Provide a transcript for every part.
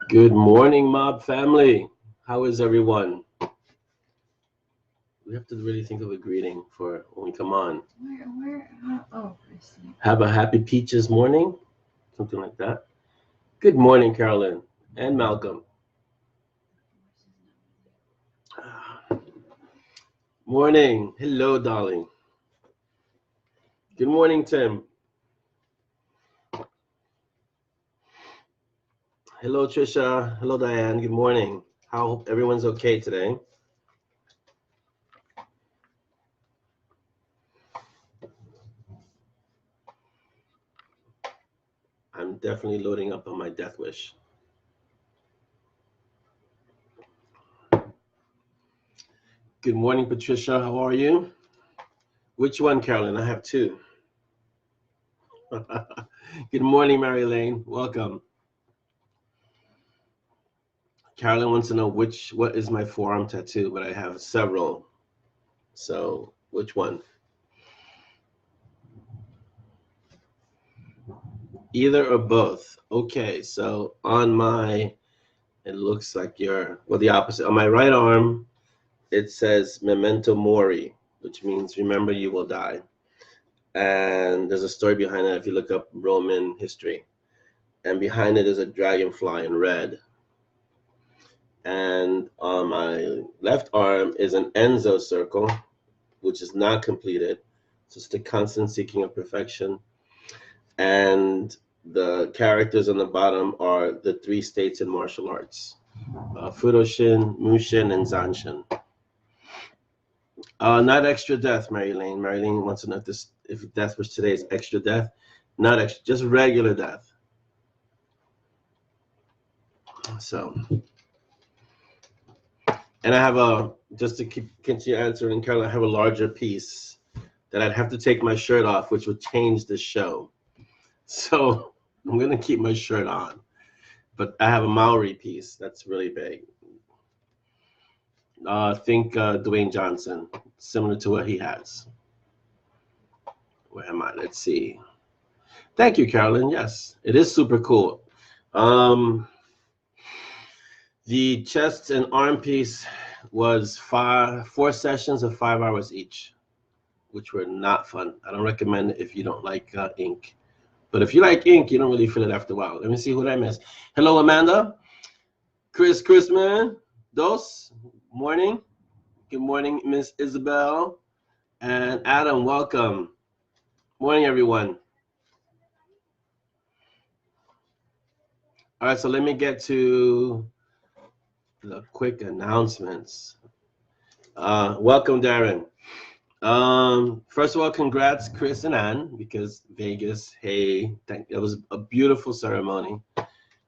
Good morning, mob family. How is everyone? We have to really think of a greeting for when we come on. Oh, I see. Have a happy peaches morning, something like that. Good morning, Carolyn and Malcolm. Morning. Hello, darling. Good morning, Tim. Hello, Trisha. Hello, Diane. Good morning. How everyone's okay today? I'm definitely loading up on my death wish. Good morning, Patricia. How are you? Which one, Carolyn? I have two. Good morning, Mary Lane. Welcome. Carolyn wants to know what is my forearm tattoo, but I have several. So which one? Either or both. Okay, so on my, it looks like the opposite. On my right arm, it says Memento Mori, which means remember you will die. And there's a story behind that if you look up Roman history. And behind it is a dragonfly in red. And on my left arm is an Enzo circle, which is not completed. So it's the constant seeking of perfection. And the characters on the bottom are the three states in martial arts. Furoshin, Mushin, and Zanshin. Not extra death, Mary Lane. Mary Lane wants to know if death was today's extra death. Not extra, just regular death. So, and I have just to continue answering, Carol, I have a larger piece that I'd have to take my shirt off, which would change the show. So I'm going to keep my shirt on. But I have a Maori piece that's really big. Think Dwayne Johnson, similar to what he has. Where am I? Let's see. Thank you, Carolyn. Yes, it is super cool. The chest and arm piece was 4 sessions of 5 hours each, which were not fun. I don't recommend it if you don't like ink. But if you like ink, you don't really feel it after a while. Let me see who I miss. Hello, Amanda. Chrisman. Dos. Morning. Good morning, Miss Isabel. And Adam, welcome. Morning, everyone. All right, so let me get to the quick announcements. Welcome, Darren. First of all, congrats, Chris and Ann, because Vegas, hey, it was a beautiful ceremony.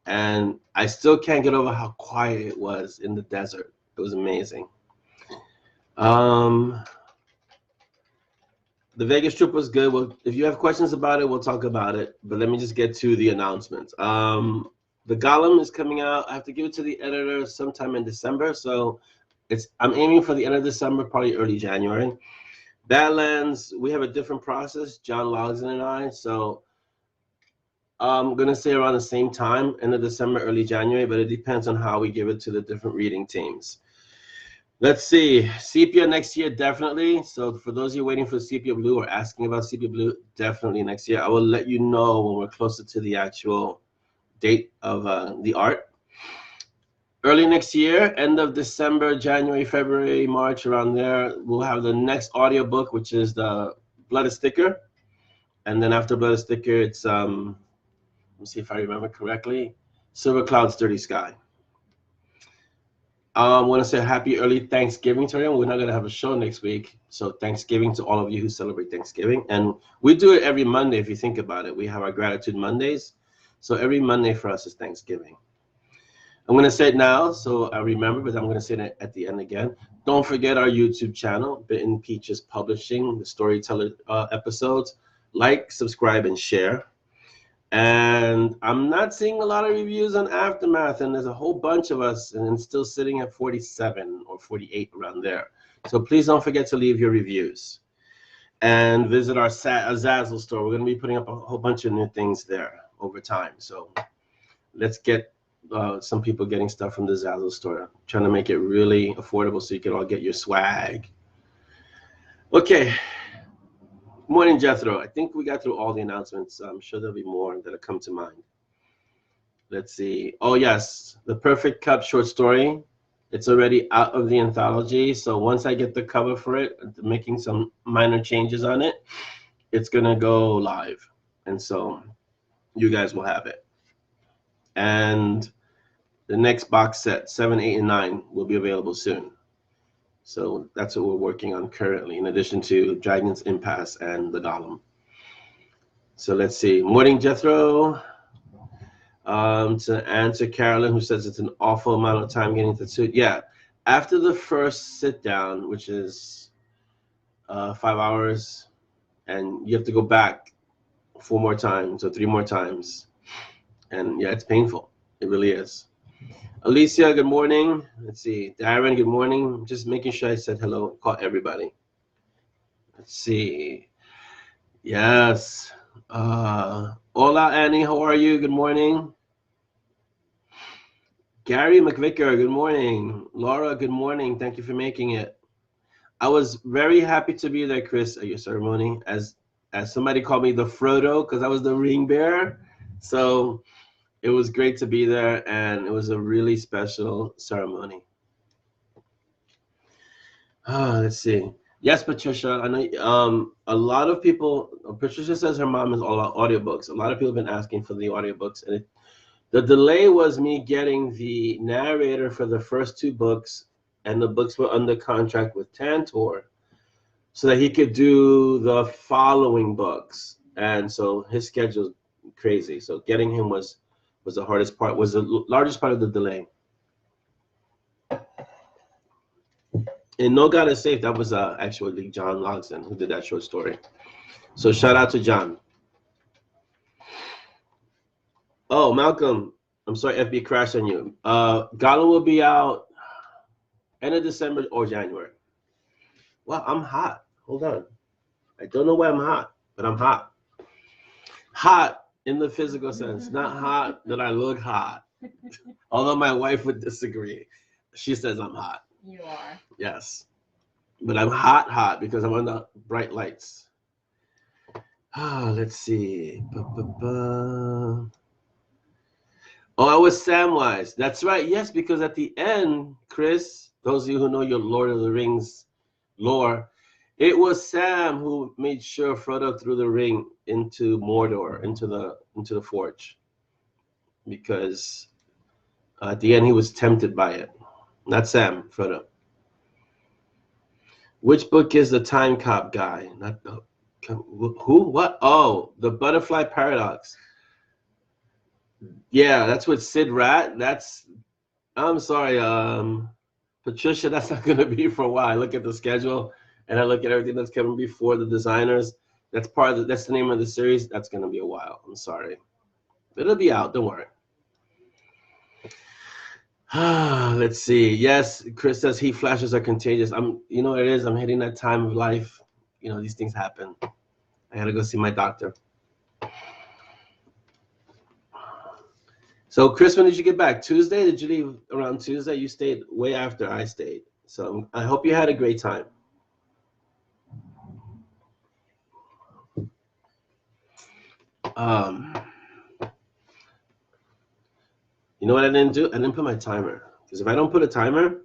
And I still can't get over how quiet it was in the desert. It was amazing. The Vegas trip was good. Well, if you have questions about it, we'll talk about it. But let me just get to the announcements. The Golem is coming out. I have to give it to the editor sometime in December. So I'm aiming for the end of December, probably early January. Badlands, we have a different process, John Logsdon and I. So I'm going to say around the same time, end of December, early January, but it depends on how we give it to the different reading teams. Let's see, Sepia next year, definitely. So for those of you waiting for Sepia Blue or asking about Sepia Blue, definitely next year. I will let you know when we're closer to the actual date of the art. Early next year, end of December, January, February, March, around there, we'll have the next audiobook, which is the Blooded Sticker. And then after Blooded Sticker, it's, let me see if I remember correctly, Silver Clouds, Dirty Sky. I want to say happy early Thanksgiving to everyone. We're not going to have a show next week. So Thanksgiving to all of you who celebrate Thanksgiving. And we do it every Monday if you think about it. We have our Gratitude Mondays. So every Monday for us is Thanksgiving. I'm going to say it now so I remember, but I'm going to say it at the end again. Don't forget our YouTube channel, Bitten Peaches Publishing, the StoryTeller episodes. Like, subscribe, and share. And I'm not seeing a lot of reviews on Aftermath, and there's a whole bunch of us, and it's still sitting at 47 or 48 around there. So please don't forget to leave your reviews. And visit our Zazzle store. We're going to be putting up a whole bunch of new things there over time. So let's get some people getting stuff from the Zazzle store, trying to make it really affordable so you can all get your swag. Okay. Morning, Jethro. I think we got through all the announcements. I'm sure there'll be more that have come to mind. Let's see. Oh, yes. The Perfect Cup short story. It's already out of the anthology. So once I get the cover for it, making some minor changes on it, it's going to go live. And so you guys will have it. And the next box set, 7, 8, and 9, will be available soon. So that's what we're working on currently, in addition to Dragon's Impasse and the Golem. So let's see. Morning, Jethro. To answer Carolyn, who says it's an awful amount of time getting to the suit. Yeah, after the first sit down, which is 5 hours, and you have to go back 4 more times or 3 more times. And yeah, it's painful. It really is. Alicia, good morning. Let's see. Darren, good morning. Just making sure I said hello. Call everybody. Let's see. Yes. Hola, Annie. How are you? Good morning. Gary McVicker, good morning. Laura, good morning. Thank you for making it. I was very happy to be there, Chris, at your ceremony. As somebody called me the Frodo, because I was the ring bearer. So it was great to be there, and it was a really special ceremony. Let's see. Yes, Patricia. I know a lot of people. Patricia says her mom is all about audiobooks. A lot of people have been asking for the audiobooks, and the delay was me getting the narrator for the first 2 books, and the books were under contract with Tantor, so that he could do the following books. And so his schedule's crazy. So getting him was the hardest part, was the largest part of the delay. And No God is Safe, that was actually John Logson who did that short story. So shout out to John. Oh, Malcolm, I'm sorry, FB crashed on you. Gala will be out end of December or January. Wow, I'm hot. Hold on. I don't know why I'm hot, but I'm hot. Hot in the physical sense, not hot that I look hot. Although my wife would disagree. She says I'm hot. You are. Yes. But I'm hot because I'm under bright lights. Let's see. Oh, I was Samwise. That's right. Yes, because at the end, Chris, those of you who know your Lord of the Rings lore, it was Sam who made sure Frodo threw the ring into Mordor, into the forge, because at the end he was tempted by it. Not Sam, Frodo. Which book is the Time Cop guy? Not the who? What? Oh, the Butterfly Paradox. Yeah, that's with Sid Rat. I'm sorry, Patricia, that's not gonna be for a while. I look at the schedule and I look at everything that's coming before the designers. That's the name of the series. That's gonna be a while. I'm sorry. It'll be out, don't worry. Let's see. Yes, Chris says heat flashes are contagious. You know what it is? I'm hitting that time of life. You know, these things happen. I gotta go see my doctor. So, Chris, when did you get back? Tuesday? Did you leave around Tuesday? You stayed way after I stayed. So I hope you had a great time. You know what I didn't do? I didn't put my timer. Because if I don't put a timer,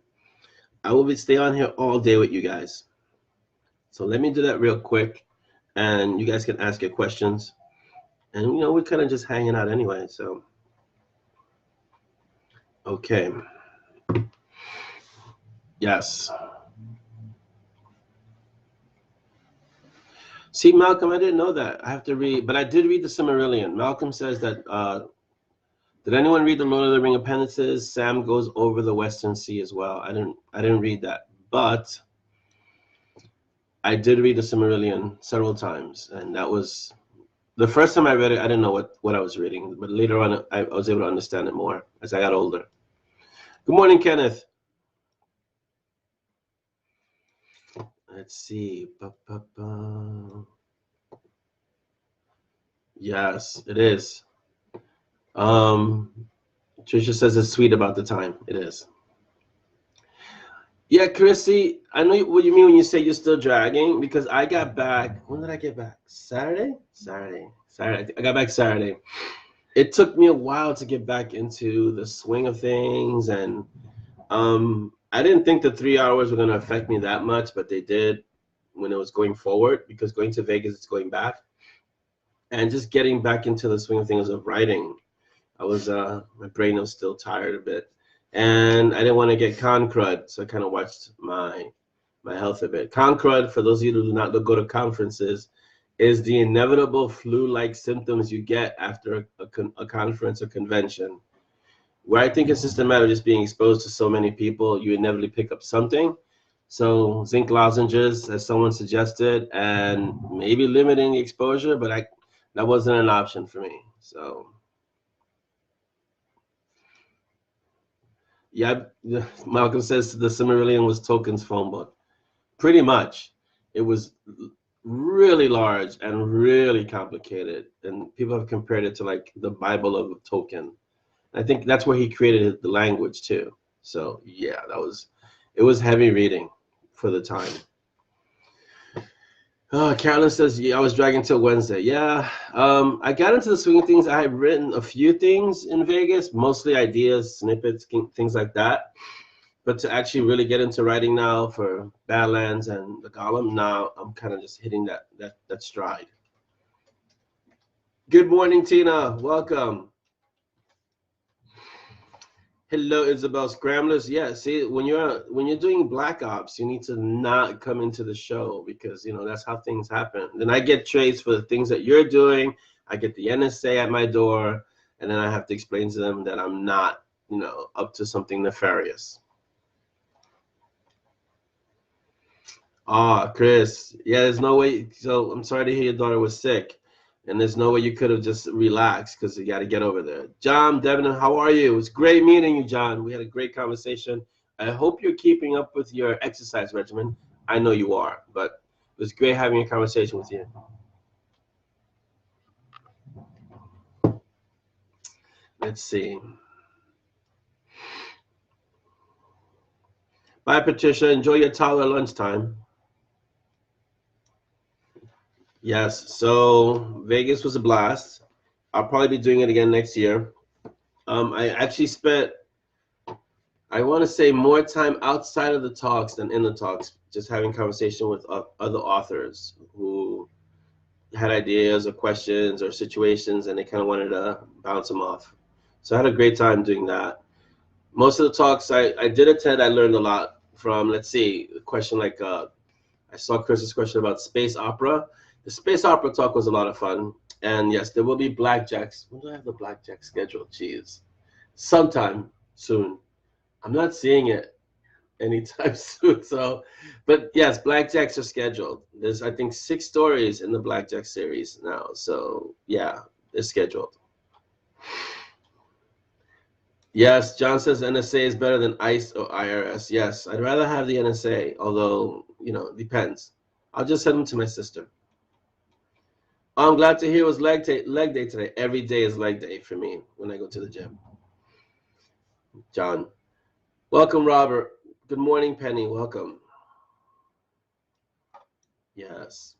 I will stay on here all day with you guys. So let me do that real quick, and you guys can ask your questions. And, you know, we're kind of just hanging out anyway, so. Okay. Yes. See, Malcolm, I didn't know that. I have to read, but I did read the Silmarillion. Malcolm says that, did anyone read the Lord of the Ring appendices? Sam goes over the Western Sea as well. I didn't read that, but I did read the Silmarillion several times, and that was the first time I read it. I didn't know what I was reading, but later on, I was able to understand it more as I got older. Good morning, Kenneth. Let's see. Yes, it is. Trisha says it's sweet about the time. It is. Yeah, Chrissy, I know what you mean when you say you're still dragging, because I got back. When did I get back? Saturday. I got back Saturday. It took me a while to get back into the swing of things, and I didn't think the 3 hours were going to affect me that much, but they did when it was going forward, because going to Vegas, it's going back. And just getting back into the swing of things of writing, I was my brain was still tired a bit, and I didn't want to get con crud, so I kind of watched my health a bit. Con crud, for those of you who do not go to conferences, is the inevitable flu-like symptoms you get after a conference or convention, where I think it's just a matter of just being exposed to so many people, you inevitably pick up something. So zinc lozenges, as someone suggested, and maybe limiting the exposure, but that wasn't an option for me. So yeah, Malcolm says the Silmarillion was Tolkien's phone book. Pretty much. It was really large and really complicated, and people have compared it to like the Bible of Tolkien. I think that's where he created the language too. So yeah, it was heavy reading for the time. Carolyn says, yeah, I was dragging till Wednesday. Yeah, I got into the swing of things. I had written a few things in Vegas, mostly ideas, snippets, things like that. But to actually really get into writing now for Badlands and the Golem, now I'm kind of just hitting that stride. Good morning, Tina. Welcome. Hello, Isabel Scramblers. Yeah, see, when you're doing Black Ops, you need to not come into the show, because that's how things happen. Then I get trades for the things that you're doing. I get the NSA at my door, and then I have to explain to them that I'm not, up to something nefarious. Chris. Yeah, there's no way. So I'm sorry to hear your daughter was sick. And there's no way you could have just relaxed, because you got to get over there. John, Devin, how are you? It's great meeting you, John. We had a great conversation. I hope you're keeping up with your exercise regimen. I know you are, but it was great having a conversation with you. Let's see. Bye, Patricia. Enjoy your toddler lunchtime. Yes, so Vegas was a blast. I'll probably be doing it again next year. I actually spent, I want to say, more time outside of the talks than in the talks, just having conversation with other authors who had ideas or questions or situations, and they kind of wanted to bounce them off. So I had a great time doing that. Most of the talks I did attend, I learned a lot from, let's see, a question like, I saw Chris's question about space opera. The space opera talk was a lot of fun. And yes, there will be blackjacks. When do I have the blackjack scheduled? Jeez. Sometime soon. I'm not seeing it anytime soon. So, but yes, blackjacks are scheduled. There's, I think, 6 stories in the blackjack series now. So yeah, they're scheduled. Yes, John says NSA is better than ICE or IRS. Yes, I'd rather have the NSA, although, it depends. I'll just send them to my sister. I'm glad to hear it was leg day today. Every day is leg day for me when I go to the gym. John. Welcome, Robert. Good morning, Penny. Welcome. Yes.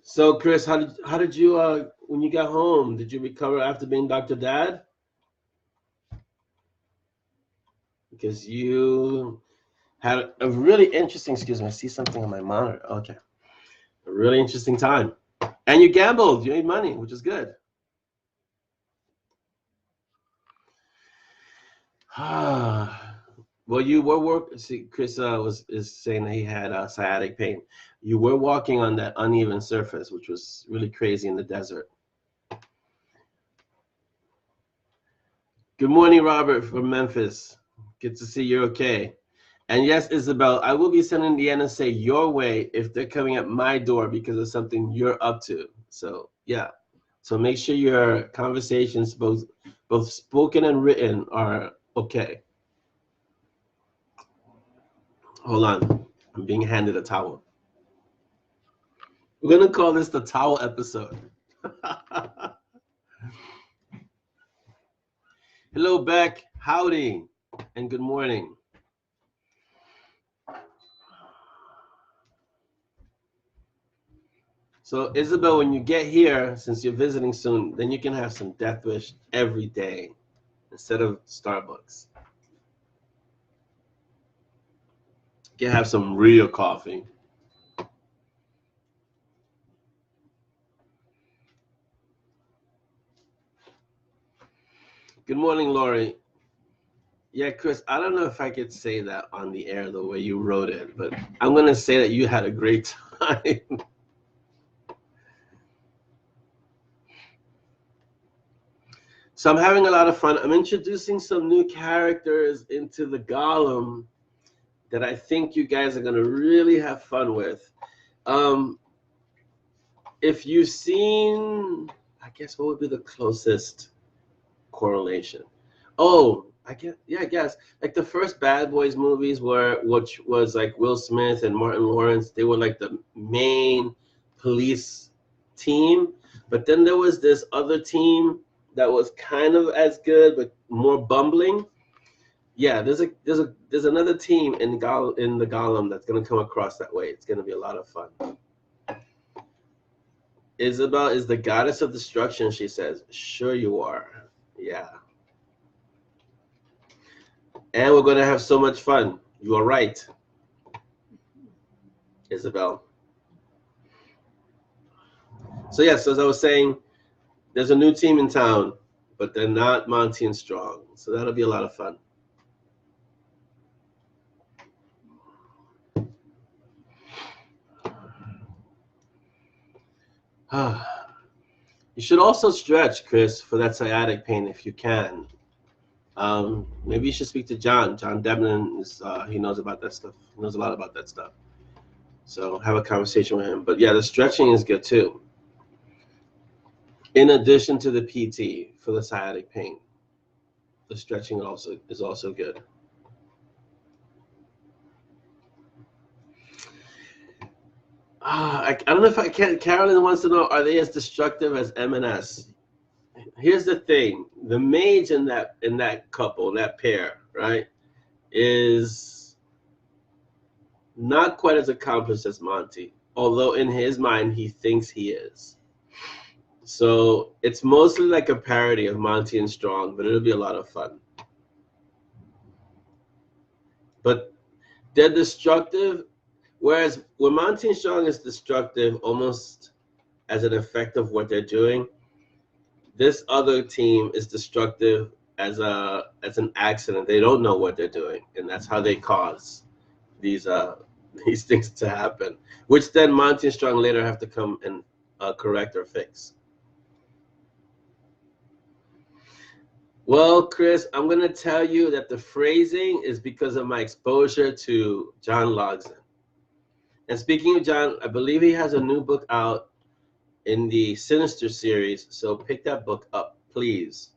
So, Chris, how did you when you got home? Did you recover after being Dr. Dad? Because you had a really interesting. Excuse me, I see something on my monitor. Okay, a really interesting time, and you gambled. You made money, which is good. Well, you were see, Chris is saying that he had sciatic pain. You were walking on that uneven surface, which was really crazy in the desert. Good morning, Robert from Memphis. Good to see you're okay. And yes, Isabel, I will be sending the NSA your way if they're coming at my door because of something you're up to. So yeah, so make sure your conversations, both spoken and written, are okay. Hold on, I'm being handed a towel. We're gonna call this the towel episode. Hello, Beck. Howdy, and good morning. So, Isabel, when you get here, since you're visiting soon, then you can have some Death Wish every day instead of Starbucks. You can have some real coffee. Good morning, Lori. Yeah, Chris, I don't know if I could say that on the air the way you wrote it, but I'm going to say that you had a great time. So I'm having a lot of fun. I'm introducing some new characters into the Golem that I think you guys are going to really have fun with. If you've seen, I guess what would be the closest correlation? Oh, I guess like the first Bad Boys movies which was like Will Smith and Martin Lawrence, they were like the main police team, but then there was this other team that was kind of as good but more bumbling. Yeah, there's another team in the Golem that's gonna come across that way. It's gonna be a lot of fun. Isabel is the goddess of destruction, she says. Sure you are. Yeah. And we're gonna have so much fun. You are right, Isabel. So yes, as I was saying, there's a new team in town, but they're not Monty and Strong. So that'll be a lot of fun. You should also stretch, Chris, for that sciatic pain if you can. Maybe you should speak to John. John Debnan is he knows about that stuff. He knows a lot about that stuff. So have a conversation with him. But yeah, the stretching is good too. In addition to the PT for the sciatic pain, the stretching is also good. I don't know if I can. Carolyn wants to know: are they as destructive as M&S? Here's the thing: the mage in that couple, that pair, right, is not quite as accomplished as Monty, although in his mind he thinks he is. So it's mostly like a parody of Monty and Strong, but it'll be a lot of fun. But they're destructive, whereas when Monty and Strong is destructive almost as an effect of what they're doing, this other team is destructive as an accident. They don't know what they're doing, and that's how they cause these things to happen, which then Monty and Strong later have to come and correct or fix. Well, Chris, I'm going to tell you that the phrasing is because of my exposure to John Logson. And speaking of John, I believe he has a new book out in the Sinister series, so pick that book up, please.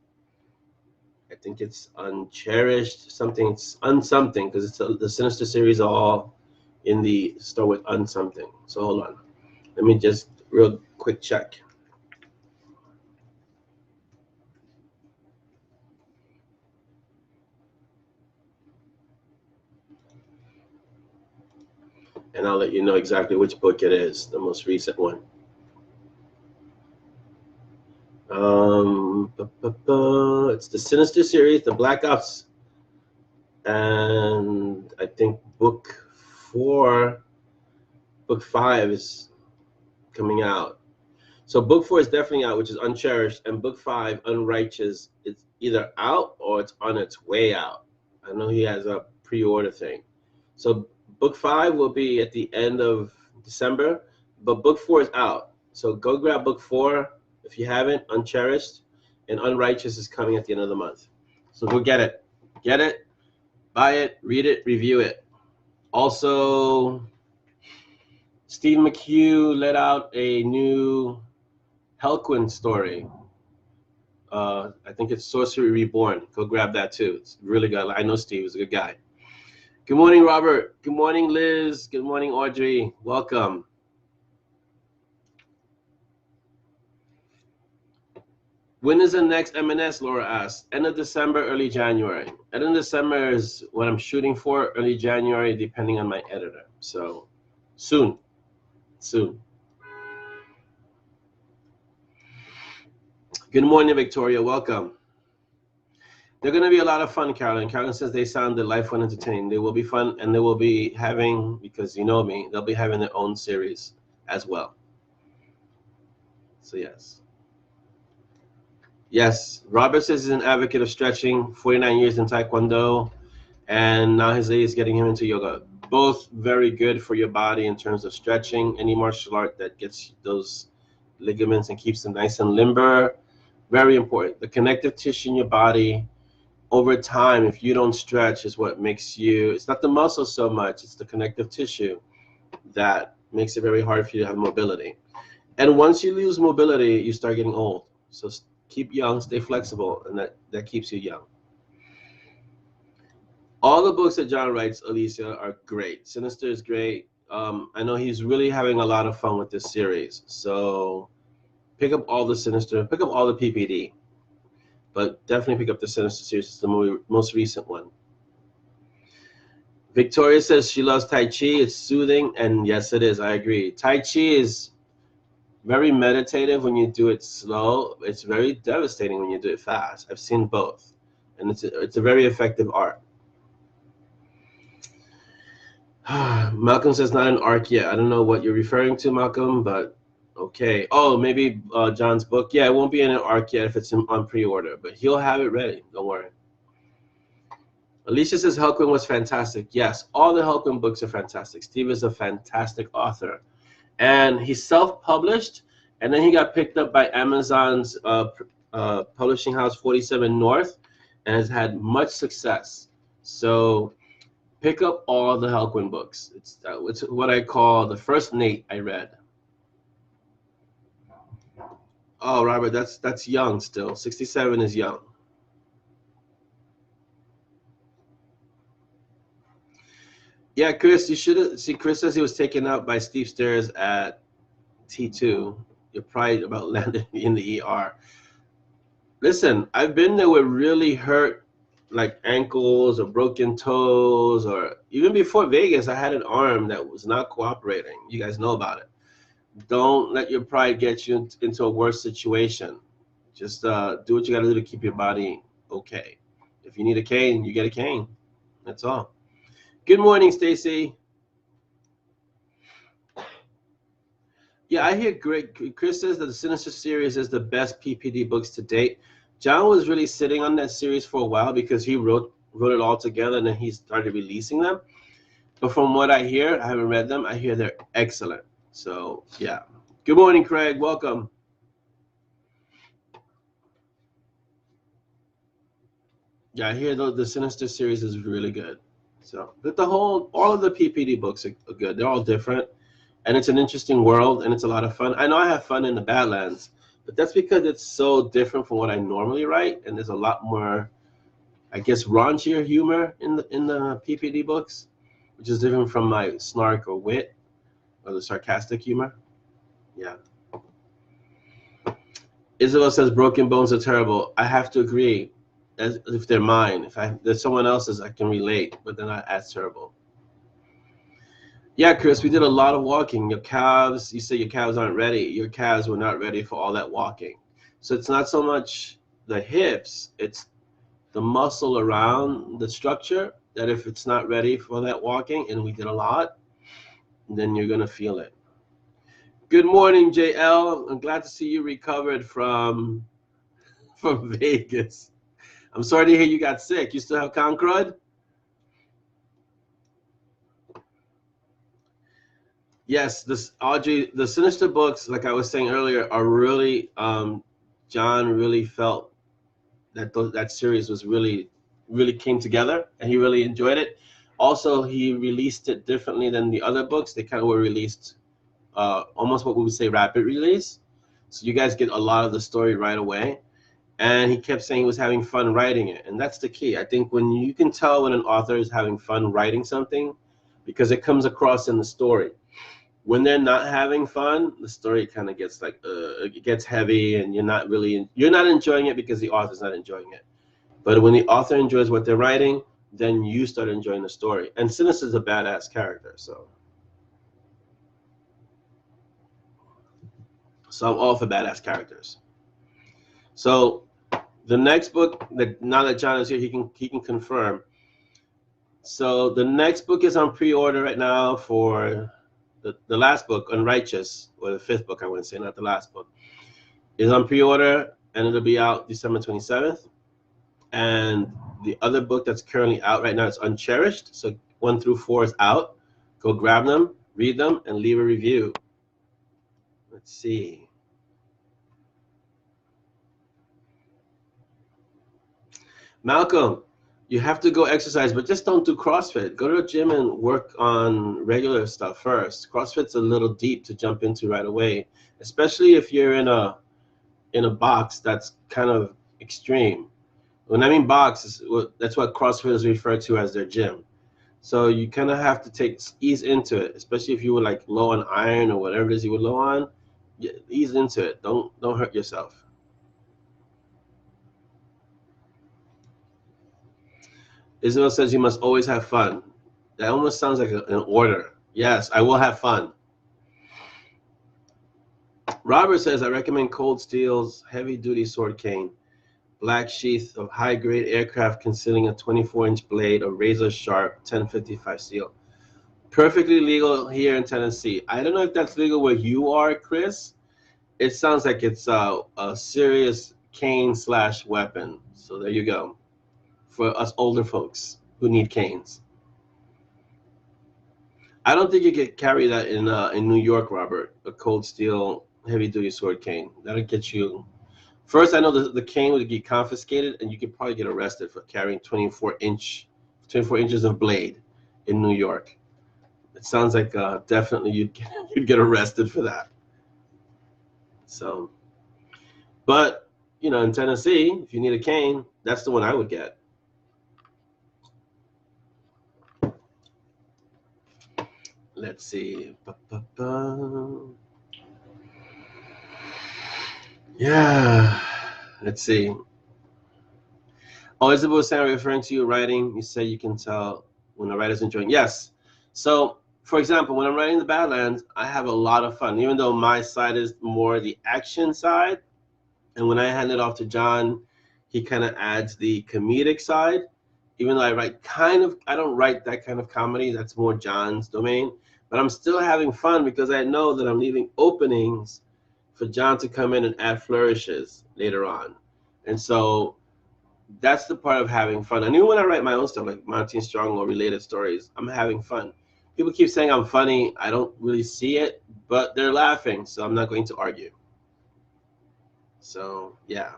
I think it's Uncherished, something, it's Unsomething, because it's the Sinister series all in the start with Unsomething. So hold on. Let me just real quick check. And I'll let you know exactly which book it is, the most recent one. It's the Sinister series, the Black Ops, and I think book 5 is coming out. So book 4 is definitely out, which is Uncherished, and book 5, Unrighteous, it's either out or it's on its way out. I know he has a pre-order thing. So book 5 will be at the end of December, but book 4 is out. So go grab book 4 if you haven't, Uncherished, and Unrighteous is coming at the end of the month. So go get it. Get it, buy it, read it, review it. Also, Steve McHugh let out a new Helquin story. I think it's Sorcery Reborn. Go grab that too. It's really good. I know Steve is a good guy. Good morning, Robert. Good morning, Liz. Good morning, Audrey. Welcome. When is the next M&S, Laura asks? End of December, early January. End of December is what I'm shooting for, early January, depending on my editor. So soon. Good morning, Victoria. Welcome. They're going to be a lot of fun, Carolyn. Carolyn says they sound delightful and entertaining. They will be fun, and they will be having, because you know me, they'll be having their own series as well. So yes. Yes, Robert says he's an advocate of stretching, 49 years in Taekwondo, and now his lady is getting him into yoga. Both very good for your body in terms of stretching. Any martial art that gets those ligaments and keeps them nice and limber, very important. The connective tissue in your body, over time, if you don't stretch, is what makes you, it's not the muscle so much, it's the connective tissue that makes it very hard for you to have mobility. And once you lose mobility, you start getting old. So keep young, stay flexible, and that keeps you young. All the books that John writes, Alicia, are great. Sinister is great. I know he's really having a lot of fun with this series. So pick up all the Sinister, pick up all the PPD. But definitely pick up the Sinister series. It's the most recent one. Victoria says she loves Tai Chi. It's soothing, and yes, it is. I agree. Tai Chi is very meditative when you do it slow. It's very devastating when you do it fast. I've seen both, and it's a very effective art. Malcolm says not an arc yet. I don't know what you're referring to, Malcolm, but okay. Oh, maybe John's book. Yeah, it won't be in an arc yet if it's on pre-order, but he'll have it ready. Don't worry. Alicia says Helquin was fantastic. Yes, all the Helquin books are fantastic. Steve is a fantastic author. And he's self-published, and then he got picked up by Amazon's publishing house, 47 North, and has had much success. So pick up all the Helquin books. It's what I call the first Nate I read. Oh, Robert, that's young still. 67 is young. Yeah, Chris, you should have. See, Chris says he was taken out by Steve Stairs at T2. You're probably about landing in the ER. Listen, I've been there with really hurt, like ankles or broken toes, or even before Vegas, I had an arm that was not cooperating. You guys know about it. Don't let your pride get you into a worse situation. Just do what you got to do to keep your body okay. If you need a cane, you get a cane. That's all. Good morning, Stacy. Yeah, I hear great. Chris says that the Sinister series is the best PPD books to date. John was really sitting on that series for a while because he wrote it all together and then he started releasing them. But from what I hear, I haven't read them, I hear they're excellent. So, yeah. Good morning, Craig. Welcome. Yeah, I hear the Sinister series is really good. So, but all of the PPD books are good. They're all different, and it's an interesting world, and it's a lot of fun. I know I have fun in the Badlands, but that's because it's so different from what I normally write, and there's a lot more, I guess, raunchier humor in the PPD books, which is different from my snark or wit or the sarcastic humor. Yeah. Isabel says Broken Bones are terrible. I have to agree. As if they're mine. If there's someone else's, I can relate, but they're not as terrible. Yeah, Chris, we did a lot of walking. Your calves, you say your calves aren't ready. Your calves were not ready for all that walking. So it's not so much the hips, it's the muscle around the structure that if it's not ready for that walking, and we did a lot, then you're gonna feel it. Good morning, JL. I'm glad to see you recovered from Vegas. I'm sorry to hear you got sick. You still have Concrud? Yes, Audrey, the Sinister books, like I was saying earlier, are really, John really felt that that series was really came together, and he really enjoyed it. Also, he released it differently than the other books. They kind of were released almost what we would say rapid release. So you guys get a lot of the story right away. And he kept saying he was having fun writing it. And that's the key. I think when you can tell when an author is having fun writing something, because it comes across in the story. when they're not having fun, the story kind of gets like it gets heavy, and you're not enjoying it because the author's not enjoying it. But when the author enjoys what they're writing, then you start enjoying the story. And Sinis is a badass character, so I'm all for badass characters. So the next book, that now that John is here, he can confirm. So the next book is on pre-order right now for the last book, Unrighteous, or the fifth book, I wouldn't say, not the last book, is on pre-order, and it'll be out December 27th. And the other book that's currently out right now is Uncherished. So 1 through 4 is out. Go grab them, read them, and leave a review. Let's see. Malcolm, you have to go exercise, but just don't do CrossFit. Go to the gym and work on regular stuff first. CrossFit's a little deep to jump into right away, especially if you're in a box that's kind of extreme. When I mean box, that's what CrossFit is referred to as their gym. So you kind of have to ease into it, especially if you were like low on iron or whatever it is you were low on. Ease into it. Don't hurt yourself. Isabel says you must always have fun. That almost sounds like an order. Yes, I will have fun. Robert says, I recommend Cold Steel's heavy-duty sword cane. Black sheath of high-grade aircraft concealing a 24-inch blade of razor-sharp 1055 steel. Perfectly legal here in Tennessee. I don't know if that's legal where you are, Chris. It sounds like it's a serious cane/weapon. So there you go. For us older folks who need canes. I don't think you could carry that in New York, Robert, a Cold Steel heavy-duty sword cane. That'll get you. First, I know the cane would get confiscated, and you could probably get arrested for carrying 24 inches of blade in New York. It sounds like definitely you'd get arrested for that. So, but you know, in Tennessee, if you need a cane, that's the one I would get. Let's see. Yeah. Let's see. Oh, Isabel was saying, referring to your writing, you say you can tell when the writer's enjoying. Yes. So, for example, when I'm writing the Badlands, I have a lot of fun, even though my side is more the action side. And when I hand it off to John, he kind of adds the comedic side. Even though I don't write that kind of comedy. That's more John's domain. But I'm still having fun because I know that I'm leaving openings for John to come in and add flourishes later on. And so that's the part of having fun. And even when I write my own stuff, like Monty and Strong or related stories, I'm having fun. People keep saying I'm funny. I don't really see it, but they're laughing, so I'm not going to argue. So, yeah.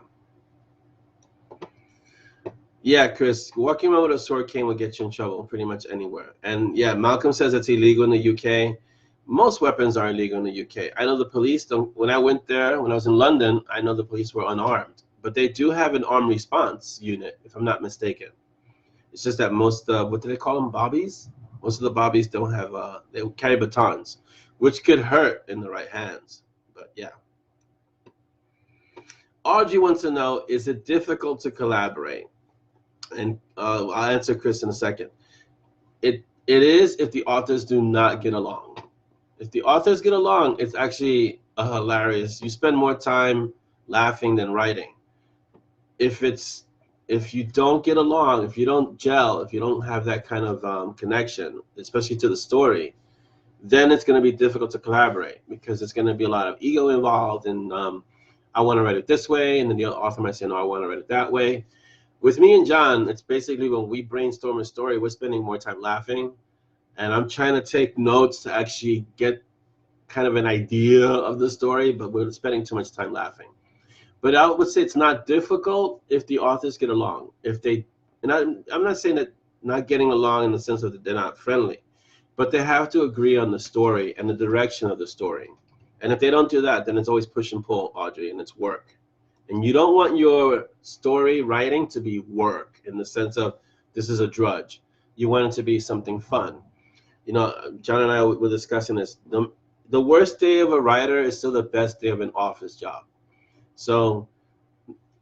Yeah, Chris, walking around with a sword cane will get you in trouble pretty much anywhere. And yeah, Malcolm says it's illegal in the UK. Most weapons are illegal in the UK. I know the police don't. When I went there, when I was in London, I know the police were unarmed. But they do have an armed response unit, if I'm not mistaken. It's just that most, what do they call them, bobbies? Most of the bobbies don't have, they carry batons, which could hurt in the right hands. But yeah. Audrey wants to know, is it difficult to collaborate? And I'll answer Chris in a second. It is if the authors do not get along. If the authors get along, it's actually hilarious. You spend more time laughing than writing. If you don't get along, if you don't gel, if you don't have that kind of connection, especially to the story, then it's going to be difficult to collaborate because it's going to be a lot of ego involved. And I want to write it this way, and then the author might say, no, I want to write it that way. With me and John, it's basically when we brainstorm a story, we're spending more time laughing. And I'm trying to take notes to actually get kind of an idea of the story, but we're spending too much time laughing. But I would say it's not difficult if the authors get along. And I'm not saying that not getting along in the sense of that they're not friendly, but they have to agree on the story and the direction of the story. And if they don't do that, then it's always push and pull, Audrey, and it's work. And you don't want your story writing to be work in the sense of this is a drudge. You want it to be something fun. You know, John and I were discussing this. the worst day of a writer is still the best day of an office job. So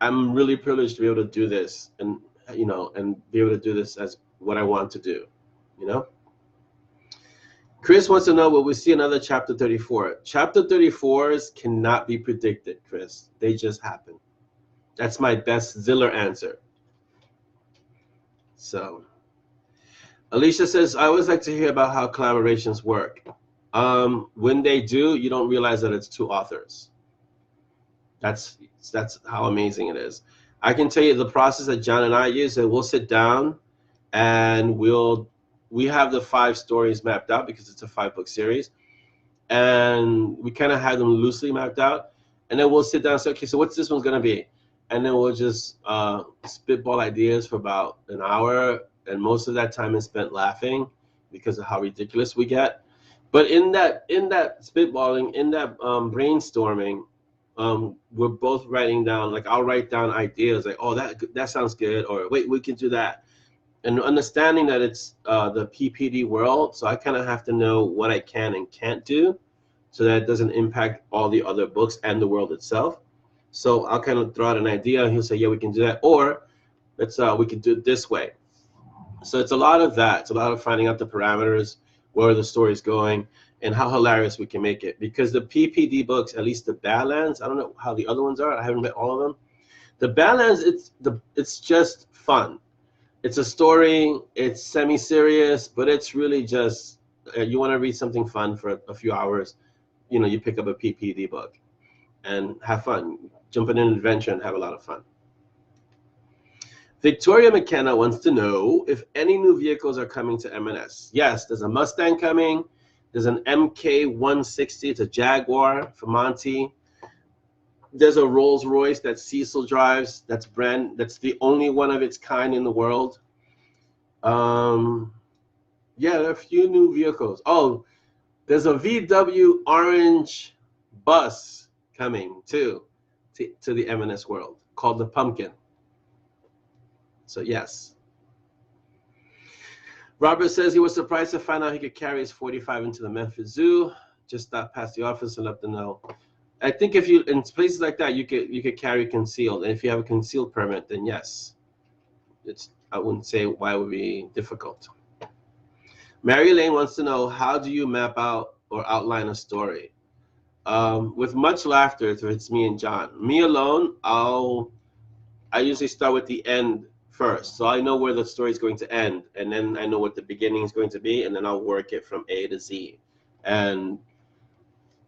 I'm really privileged to be able to do this, and and be able to do this as what I want to do. Chris wants to know, will we see another chapter 34? Chapter 34s cannot be predicted, Chris. They just happen. That's my best Ziller answer. So Alicia says, I always like to hear about how collaborations work. When they do, you don't realize that it's two authors. That's how amazing it is. I can tell you the process that John and I use, and we'll sit down and we have the 5 stories mapped out because it's a 5-book series, and we kind of have them loosely mapped out, and then we'll sit down and say, okay, so what's this one's going to be? And then we'll just spitball ideas for about an hour, and most of that time is spent laughing because of how ridiculous we get. But in that spitballing, in that brainstorming, we're both writing down, like I'll write down ideas like, oh, that sounds good, or wait, we can do that. And understanding that it's the PPD world, so I kind of have to know what I can and can't do so that it doesn't impact all the other books and the world itself. So I'll kind of throw out an idea, and he'll say, yeah, we can do that, or we can do it this way. So it's a lot of that. It's a lot of finding out the parameters, where the story's going, and how hilarious we can make it. Because the PPD books, at least the Badlands, I don't know how the other ones are. I haven't read all of them. The Badlands, it's just fun. It's a story. It's semi-serious, but it's really just you want to read something fun for a few hours. You pick up a PPD book and have fun. Jump in an adventure and have a lot of fun. Victoria McKenna wants to know if any new vehicles are coming to M&S. Yes, there's a Mustang coming. There's an MK160. It's a Jaguar for Monty. There's a Rolls Royce that Cecil drives. That's the only one of its kind in the world. Yeah, there are a few new vehicles. Oh, there's a VW orange bus coming too to the M&S world called the Pumpkin. So yes. Robert says he was surprised to find out he could carry his 45 into the Memphis Zoo. Just stop past the office and let them know. I think if you in places like that, you could carry concealed, and if you have a concealed permit, then yes, I wouldn't say why it would be difficult. Mary Lane wants to know, how do you map out or outline a story? With much laughter, if it's me and John. Me alone, I usually start with the end first, so I know where the story is going to end, and then I know what the beginning is going to be, and then I'll work it from A to Z. And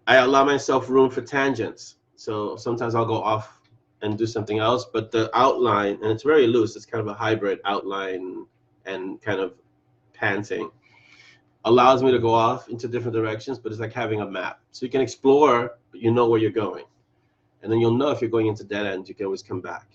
I allow myself room for tangents. So sometimes I'll go off and do something else, but the outline, and it's very loose, it's kind of a hybrid outline and kind of panting, allows me to go off into different directions, but it's like having a map. So you can explore, but you know where you're going. And then you'll know if you're going into dead ends, you can always come back.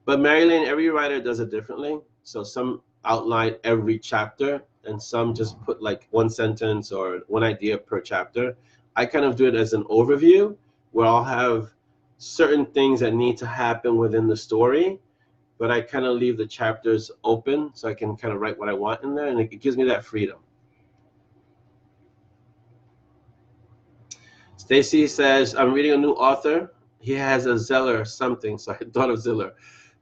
But Marilyn, every writer does it differently. So some outline every chapter, and some just put like one sentence or one idea per chapter. I kind of do it as an overview where I'll have certain things that need to happen within the story, but I kind of leave the chapters open so I can kind of write what I want in there, and it gives me that freedom. Stacy says, I'm reading a new author. He has a Zeller something, so I thought of Ziller.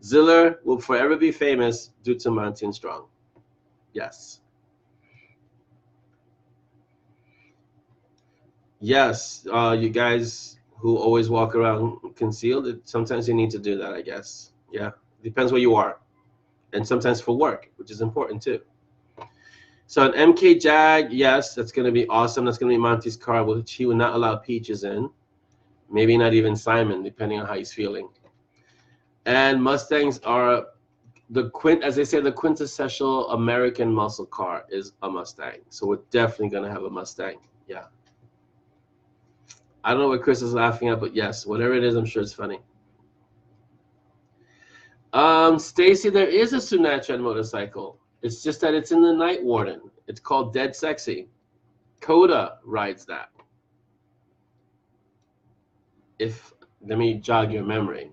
Ziller will forever be famous due to Monty and Strong. Yes. Yes, you guys who always walk around concealed, sometimes you need to do that, I guess. Yeah, depends where you are. And sometimes for work, which is important too. So an MK Jag, yes, that's going to be awesome. That's going to be Monty's car, which he would not allow Peaches in. Maybe not even Simon, depending on how he's feeling. And Mustangs are as they say, the quintessential American muscle car is a Mustang. So we're definitely going to have a Mustang. Yeah. I don't know what Chris is laughing at, but yes, whatever it is, I'm sure it's funny. Stacy, there is a Sunatran motorcycle. It's just that it's in the Night Warden. It's called Dead Sexy. Coda rides that. Let me jog your memory.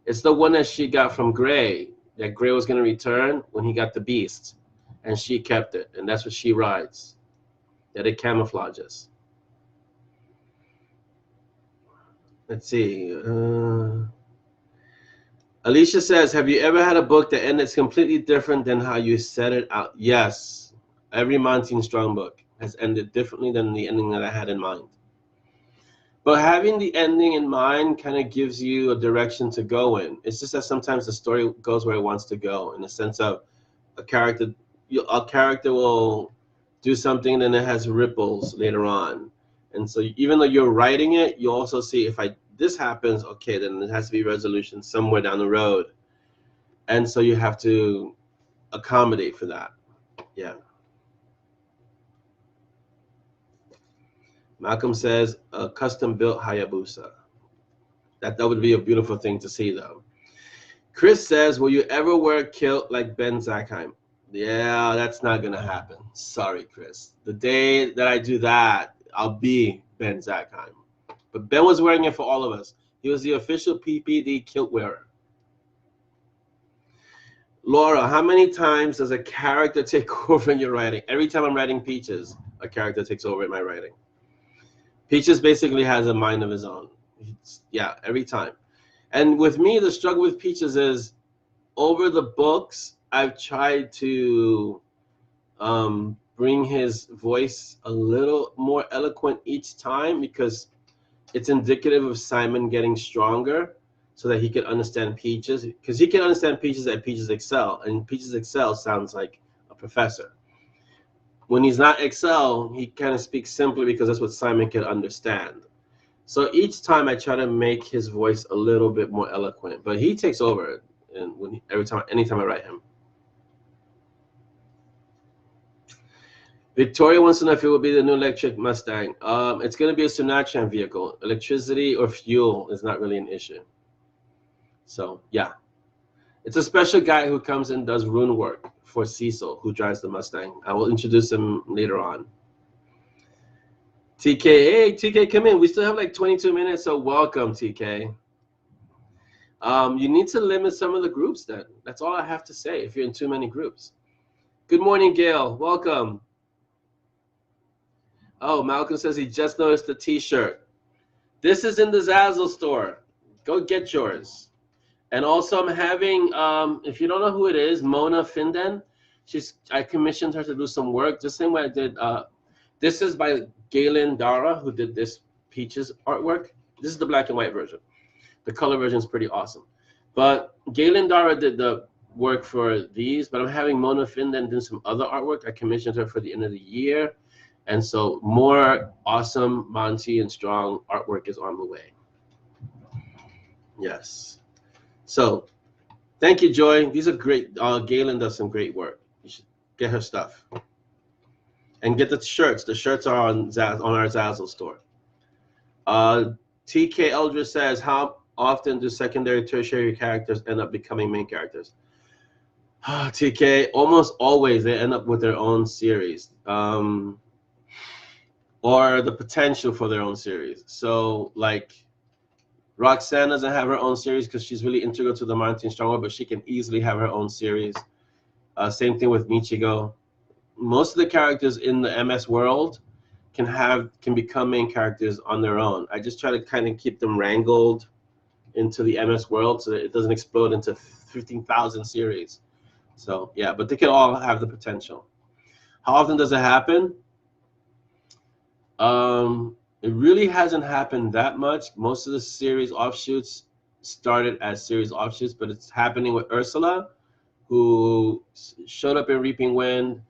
It's the one that she got from Gray, that Gray was going to return when he got the beast, and she kept it, and that's what she rides, that it camouflages. Let's see. Alicia says, have you ever had a book that ended completely different than how you set it out? Yes. Every Monty Strong book has ended differently than the ending that I had in mind. But having the ending in mind kind of gives you a direction to go in. It's just that sometimes the story goes where it wants to go, in the sense of a character will do something and then it has ripples later on. And so even though you're writing it, you also see if this happens, okay, then it has to be resolution somewhere down the road. And so you have to accommodate for that. Yeah. Malcolm says a custom built Hayabusa. That would be a beautiful thing to see, though. Chris says, will you ever wear a kilt like Ben Zackheim? Yeah, that's not going to happen. Sorry, Chris. The day that I do that, I'll be Ben Zackheim. But Ben was wearing it for all of us. He was the official PPD kilt wearer. Laura, how many times does a character take over in your writing? Every time I'm writing Peaches, a character takes over in my writing. Peaches basically has a mind of his own. Yeah, every time. And with me, the struggle with Peaches is, over the books, I've tried to bring his voice a little more eloquent each time, because it's indicative of Simon getting stronger so that he can understand Peaches. Because he can understand Peaches at Peaches Excel, and Peaches Excel sounds like a professor. When he's not Excel, he kind of speaks simply because that's what Simon can understand. So each time I try to make his voice a little bit more eloquent, but he takes over and anytime I write him. Victoria wants to know if it will be the new electric Mustang. It's going to be a Sinatran vehicle. Electricity or fuel is not really an issue. So yeah, it's a special guy who comes and does rune work for Cecil, who drives the Mustang. I will introduce him later on. TK, hey, TK, come in. We still have like 22 minutes, so welcome, TK. You need to limit some of the groups then. That's all I have to say if you're in too many groups. Good morning, Gail. Welcome. Oh, Malcolm says he just noticed the T-shirt. This is in the Zazzle store. Go get yours. And also I'm having, if you don't know who it is, Mona Finden. I commissioned her to do some work, the same way I did. This is by Galen Dara, who did this Peaches artwork. This is the black and white version. The color version is pretty awesome. But Galen Dara did the work for these, but I'm having Mona Finden do some other artwork. I commissioned her for the end of the year. And so more awesome Monty and strong artwork is on the way. Yes. So thank you, Joy. These are great. Galen does some great work. You should get her stuff. And get the shirts. The shirts are on our Zazzle store. TK Eldridge says, how often do secondary, tertiary characters end up becoming main characters? TK, almost always they end up with their own series. Or the potential for their own series. So like Roxanne doesn't have her own series because she's really integral to the Monty Stronghold, but she can easily have her own series. Same thing with Michigo. Most of the characters in the MS world can become main characters on their own. I just try to kind of keep them wrangled into the MS world so that it doesn't explode into 15,000 series. So yeah, but they can all have the potential. How often does it happen? It really hasn't happened that much. Most of the series offshoots started as series offshoots, but it's happening with Ursula, who showed up in Reaping Wind,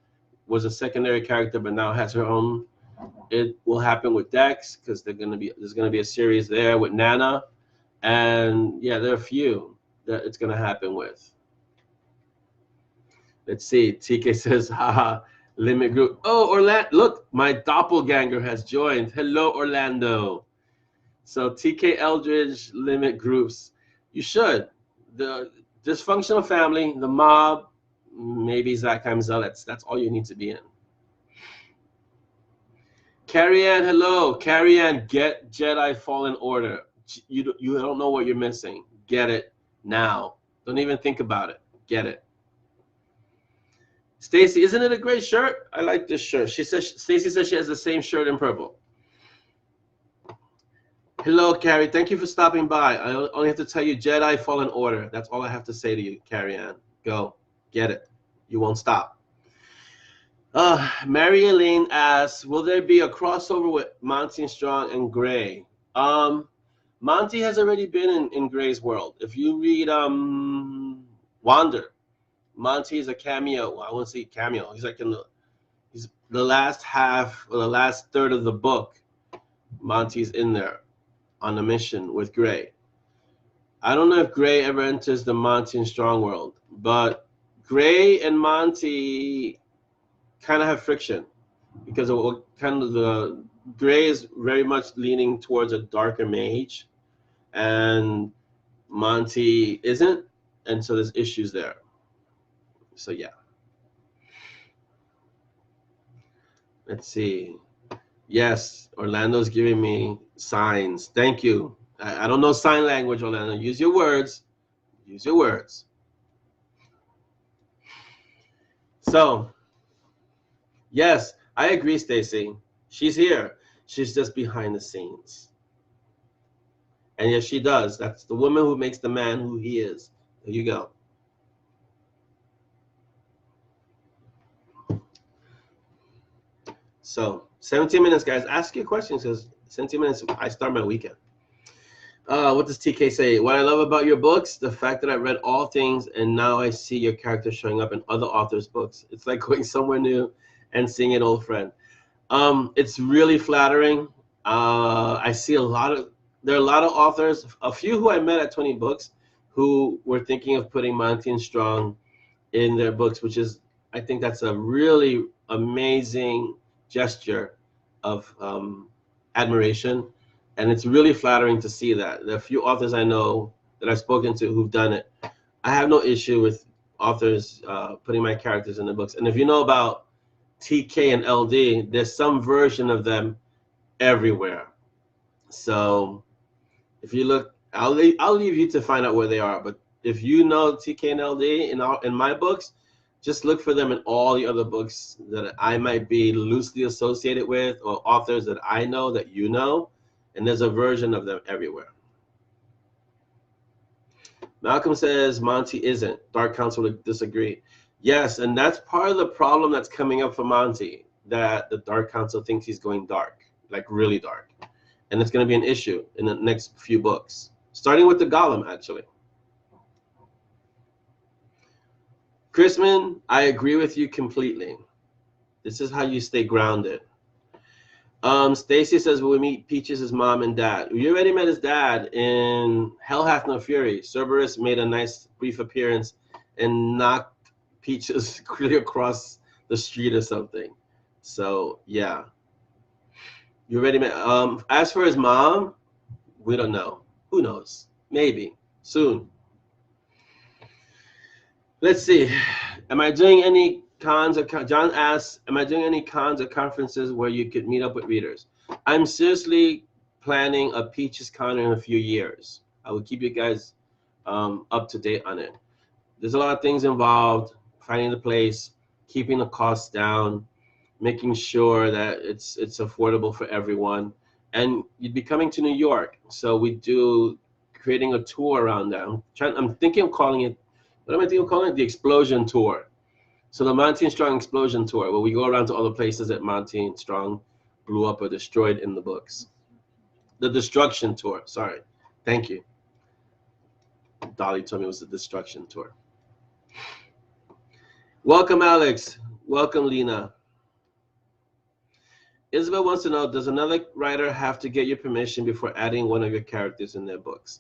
was a secondary character, but now has her own. It will happen with Dex because there's gonna be a series there with Nana, and yeah, there are a few that it's gonna happen with. Let's see. TK says, haha. Limit group. Oh, Orlando! Look, my doppelganger has joined. Hello, Orlando. So TK Eldridge limit groups. You should. The dysfunctional family, the mob, maybe Zackheim Zealots. That's all you need to be in. Carrie Ann, hello. Carrie Ann, get Jedi Fallen Order. You don't know what you're missing. Get it now. Don't even think about it. Get it. Stacy, isn't it a great shirt? I like this shirt. Stacy says she has the same shirt in purple. Hello, Carrie. Thank you for stopping by. I only have to tell you Jedi Fallen Order. That's all I have to say to you, Carrie Ann. Go. Get it. You won't stop. Mary Elaine asks, will there be a crossover with Monty and Strong and Gray? Monty has already been in Gray's world. If you read Wander, Monty is a cameo. Well, I won't say cameo. He's like he's the last half or the last third of the book. Monty's in there on a mission with Gray. I don't know if Gray ever enters the Monty and Strong world, but Gray and Monty kind of have friction because of what kind of the Gray is very much leaning towards a darker mage, and Monty isn't, and so there's issues there. So yeah. Let's see. Yes, Orlando's giving me signs. Thank you. I don't know sign language, Orlando. Use your words. Use your words. So, yes, I agree, Stacy. She's here. She's just behind the scenes. And yes, she does. That's the woman who makes the man who he is. There you go. So 17 minutes, guys. Ask your questions because 17 minutes, I start my weekend. What does TK say? What I love about your books, the fact that I read all things and now I see your character showing up in other authors' books. It's like going somewhere new and seeing an old friend. It's really flattering. I see there are a lot of authors, a few who I met at 20 Books, who were thinking of putting Monty and Strong in their books, which is, I think that's a really amazing gesture of admiration, and it's really flattering to see that. There are a few authors I know that I've spoken to who've done it. I have no issue with authors putting my characters in the books. And if you know about TK and LD, there's some version of them everywhere. So if you look, I'll leave you to find out where they are. But if you know TK and LD in my books, just look for them in all the other books that I might be loosely associated with, or authors that I know that you know, and there's a version of them everywhere. Malcolm says Monty isn't. Dark Council would disagree. Yes, and that's part of the problem that's coming up for Monty, that the Dark Council thinks he's going dark, like really dark. And it's going to be an issue in the next few books, starting with the Golem, actually. Chrisman, I agree with you completely. This is how you stay grounded. Stacy says, will we meet Peaches' mom and dad? We already met his dad in Hell Hath No Fury. Cerberus made a nice brief appearance and knocked Peaches clear across the street or something. So, yeah. You already met. As for his mom, we don't know. Who knows? Maybe. Soon. Let's see. Am I doing any cons or John asks, am I doing any cons or conferences where you could meet up with readers? I'm seriously planning a Peaches Con in a few years. I will keep you guys up to date on it. There's a lot of things involved, finding the place, keeping the costs down, making sure that it's affordable for everyone. And you'd be coming to New York, so we do creating a tour around that. I'm thinking of calling it, what am I thinking of calling it? The Explosion Tour. So the Monty and Strong Explosion Tour, where we go around to all the places that Monty and Strong blew up or destroyed in the books. The Destruction Tour, sorry. Thank you. Dolly told me it was the Destruction Tour. Welcome, Alex. Welcome, Lena. Isabel wants to know, does another writer have to get your permission before adding one of your characters in their books?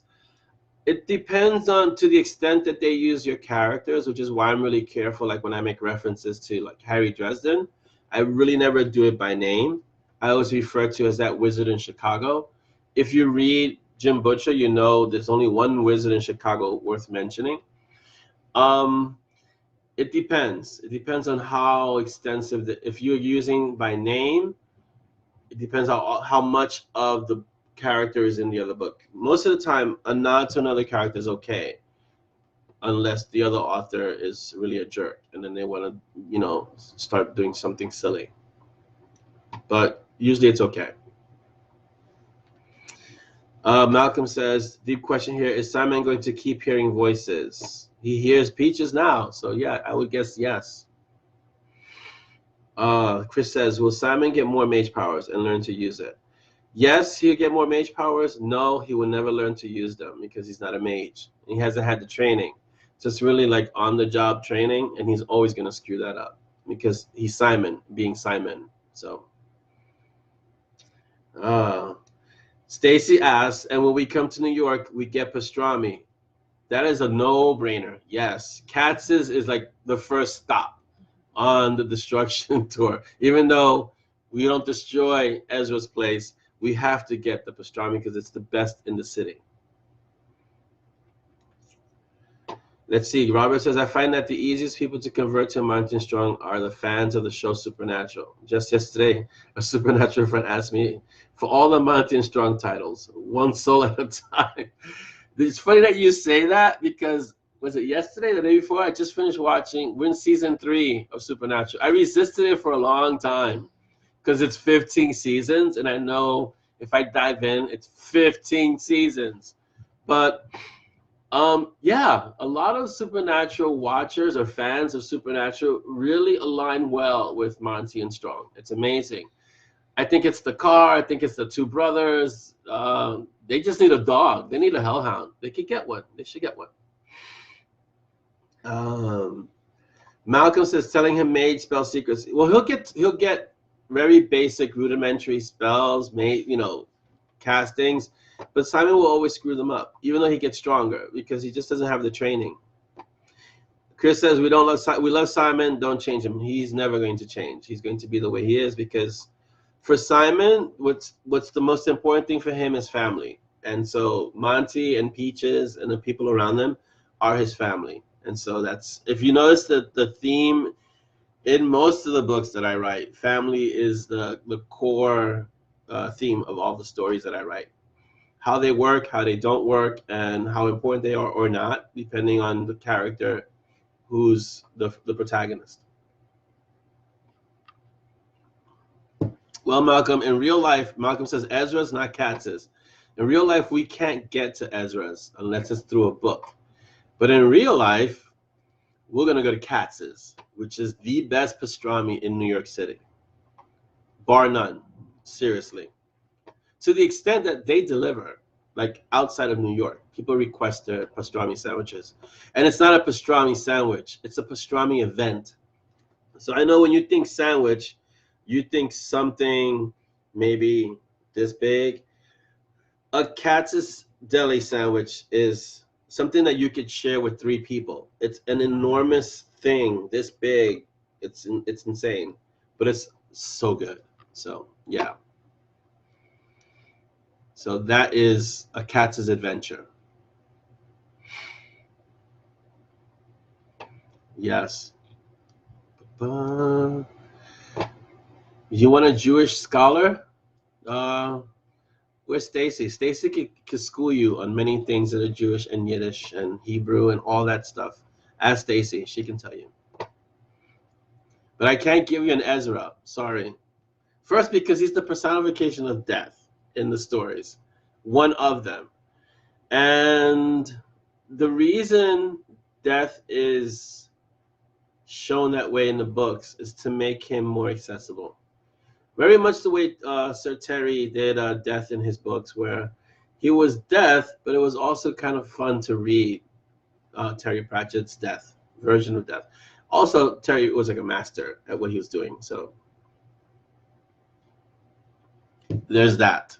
It depends on to the extent that they use your characters, which is why I'm really careful. Like when I make references to like Harry Dresden, I really never do it by name. I always refer to as that wizard in Chicago. If you read Jim Butcher, you know there's only one wizard in Chicago worth mentioning. It depends. It depends on how extensive. If you're using by name, it depends how much of the character is in the other book. Most of the time, a nod to another character is okay, unless the other author is really a jerk and then they want to, start doing something silly. But usually it's okay. Malcolm says, deep question here, is Simon going to keep hearing voices? He hears Peaches now, so yeah, I would guess yes. Chris says, will Simon get more mage powers and learn to use it? Yes, he'll get more mage powers. No, he will never learn to use them because he's not a mage. He hasn't had the training. Just really like on-the-job training, and he's always going to screw that up because he's Simon, being Simon. So, Stacy asks, and when we come to New York, we get pastrami. That is a no-brainer. Yes, Katz's is like the first stop on the destruction tour. Even though we don't destroy Ezra's place, we have to get the pastrami because it's the best in the city. Let's see. Robert says, I find that the easiest people to convert to Monty Strong are the fans of the show Supernatural. Just yesterday, a Supernatural friend asked me for all the Monty Strong titles, one soul at a time. It's funny that you say that because, was it yesterday, the day before? I just finished watching, we're in season 3 of Supernatural. I resisted it for a long time because it's 15 seasons, and I know if I dive in, it's 15 seasons. But yeah, a lot of Supernatural watchers or fans of Supernatural really align well with Monty and Strong. It's amazing. I think it's the car. I think it's the two brothers. They just need a dog. They need a hellhound. They could get one. They should get one. Malcolm says, telling him mage spell secrets. Well, he'll get very basic rudimentary spells, castings, but Simon will always screw them up, even though he gets stronger because he just doesn't have the training. Chris says, we love Simon, don't change him. He's never going to change. He's going to be the way he is because for Simon, what's the most important thing for him is family. And so Monty and Peaches and the people around them are his family. And so that's, if you notice that the theme in most of the books that I write, family is the core theme of all the stories that I write. How they work, how they don't work, and how important they are or not, depending on the character who's the protagonist. Well, Malcolm, in real life, Malcolm says Ezra's, not Katz's. In real life, we can't get to Ezra's unless it's through a book. But in real life, we're going to go to Katz's, which is the best pastrami in New York City. Bar none. Seriously. To the extent that they deliver, like outside of New York, people request their pastrami sandwiches. And it's not a pastrami sandwich. It's a pastrami event. So I know when you think sandwich, you think something maybe this big. A Katz's deli sandwich is something that you could share with 3 people. It's an enormous thing, this big. It's insane, but it's so good. So yeah. So that is a Katz's adventure. Yes. You want a Jewish scholar? Where's Stacy? Stacy could school you on many things that are Jewish and Yiddish and Hebrew and all that stuff. Ask Stacy, she can tell you. But I can't give you an Ezra, sorry. First, because he's the personification of death in the stories, one of them. And the reason death is shown that way in the books is to make him more accessible. Very much the way Sir Terry did death in his books, where he was death, but it was also kind of fun to read Terry Pratchett's death, version of death. Also, Terry was like a master at what he was doing, so there's that.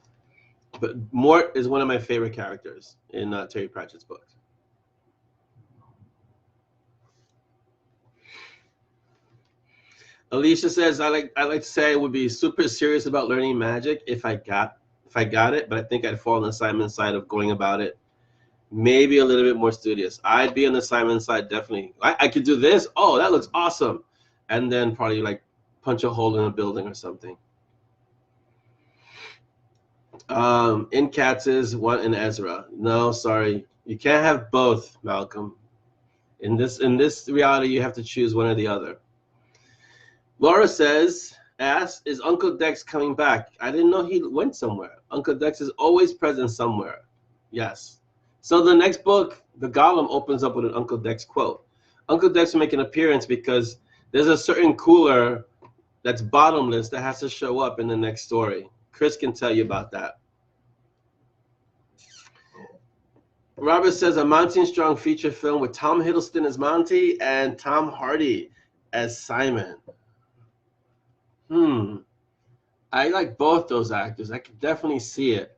But Mort is one of my favorite characters in Terry Pratchett's books. Alicia says, I like to say I would be super serious about learning magic if I got it, but I think I'd fall on the Simon side of going about it maybe a little bit more studious. I'd be on the Simon side, definitely. I could do this. Oh, that looks awesome. And then probably like punch a hole in a building or something. In Katz's, one in Ezra. No, sorry. You can't have both, Malcolm. In this reality, you have to choose one or the other. Laura says, asks, is Uncle Dex coming back? I didn't know he went somewhere. Uncle Dex is always present somewhere. Yes. So the next book, the Golem, opens up with an Uncle Dex quote. Uncle Dex will make an appearance because there's a certain cooler that's bottomless that has to show up in the next story. Chris can tell you about that. Robert says a Monty and Strong feature film with Tom Hiddleston as Monty and Tom Hardy as Simon. I like both those actors. I could definitely see it.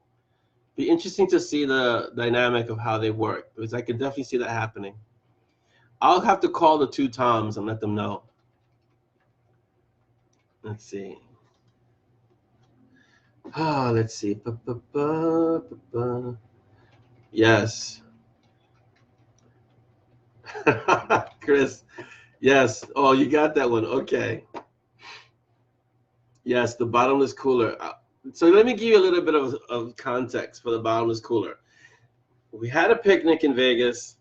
Be interesting to see the dynamic of how they work, because I could definitely see that happening. I'll have to call the two Toms and let them know. Let's see. Let's see. Yes. Chris. Yes. Oh, you got that one. Okay. Yes, the Bottomless Cooler. So let me give you a little bit of context for the Bottomless Cooler. We had a picnic in Vegas.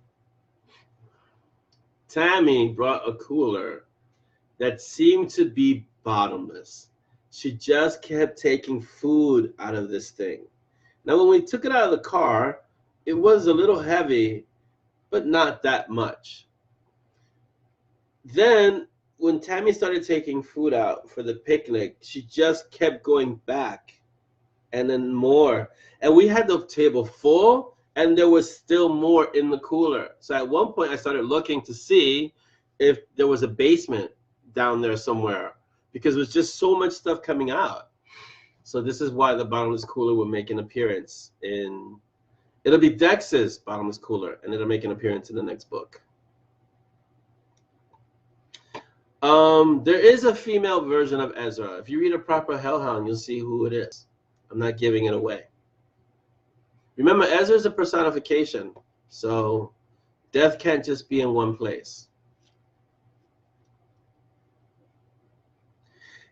Tammy brought a cooler that seemed to be bottomless. She just kept taking food out of this thing. Now, when we took it out of the car, it was a little heavy, but not that much. Then, when Tammy started taking food out for the picnic, she just kept going back and then more. And we had the table full, and there was still more in the cooler. So at one point, I started looking to see if there was a basement down there somewhere, because there was just so much stuff coming out. So this is why the Bottomless Cooler will make an appearance in, it'll be Dex's Bottomless Cooler, and it'll make an appearance in the next book. There is a female version of Ezra. If you read a proper Hellhound, you'll see who it is. I'm not giving it away. Remember, Ezra is a personification, so death can't just be in one place.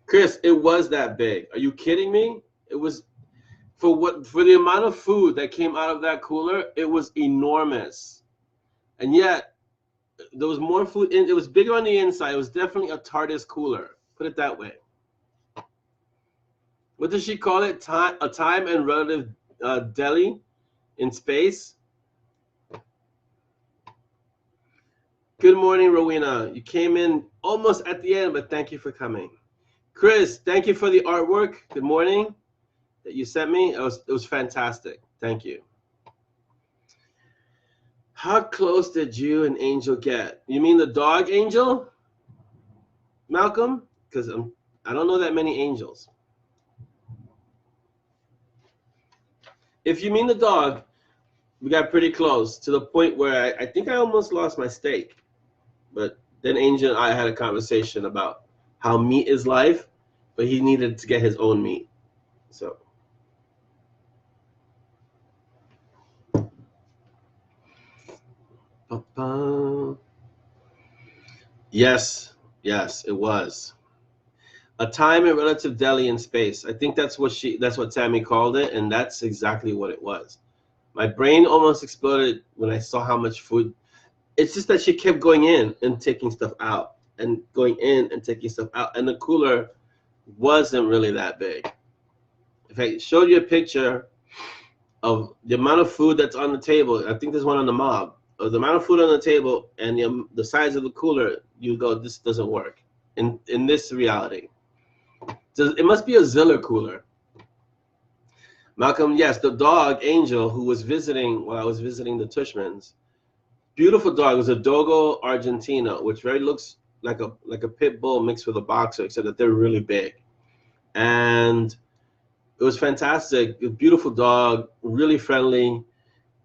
Chris, it was that big. Are you kidding me? It was, for the amount of food that came out of that cooler, it was enormous. And yet, there was more food in it. Was bigger on the inside. It was definitely a TARDIS cooler. Put it that way. What does she call it? A time and relative deli in space. Good morning, Rowena. You came in almost at the end, but thank you for coming. Chris, thank you for the artwork. Good morning that you sent me. It was fantastic. Thank you. How close did you and Angel get? You mean the dog Angel, Malcolm? Because I don't know that many angels. If you mean the dog, we got pretty close to the point where I think I almost lost my steak. But then Angel and I had a conversation about how meat is life, but he needed to get his own meat. So. Yes, it was. A time and relative deli in space. I think that's what Tammy called it, and that's exactly what it was. My brain almost exploded when I saw how much food. It's just that she kept going in and taking stuff out, and going in and taking stuff out, and the cooler wasn't really that big. If I showed you a picture of the amount of food that's on the table, I think there's one on the mob, of the amount of food on the table and the size of the cooler, you go, this doesn't work in this reality. It must be a Ziller cooler. Malcolm, yes, the dog Angel, who was visiting while I was visiting the Tushmans, beautiful dog. It was a Dogo Argentina, which looks like a pit bull mixed with a boxer, except that they're really big. And it was fantastic. A beautiful dog, really friendly,